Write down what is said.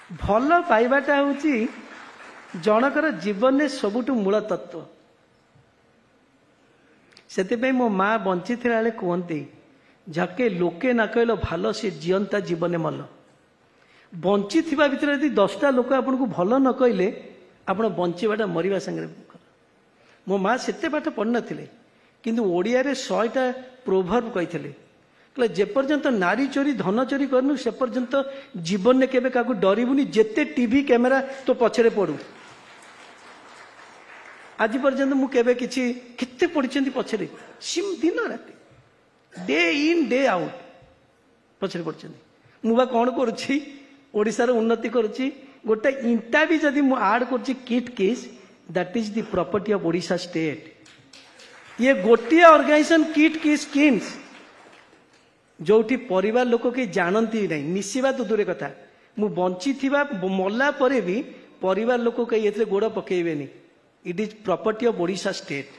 भल पाइबाटा हूँ जनकर जीवन में सबुठ मूल तत्व से मो माँ बंची बेले कहते झके लोके न कहल भल से जीवंता जीवन मल बंची भितर यदि 10टा लोक आपन को भल न कहले आप बंचवाटा मरवा संगे मो माँ से पाठ पढ़ नथिले किंतु ओडिया रे 100टा प्रोभर्ब कही जेपर्यंत नारी चोरी धन चोरी करनु से पर्यंत जीवन में केबे काकू डरबुनी जेते टीवी कैमेरा तो पछरे पड़ू आज पर्यंत मु केबे किछि केते पढ़िछंती पछरे सिम दिन राति डे इन डे आउट पछरे पढ़िछंती मु बा कोन करूछि ओडिसा रे उन्नति करूछि गोटे इंटा भी जदि मु ऐड करूछि KIIT KISS that is the property of Odisha state ये गोटे ऑर्गेनाइजेशन किट केस स्कीम्स जोठी परिवार लोक के जानती नहीं मिसिबा तो दूर कथा मु बंची थिबा मल्ला परे भी परिवार लोक कहीं गोड़ पकेबेनी it is property of Odisha state.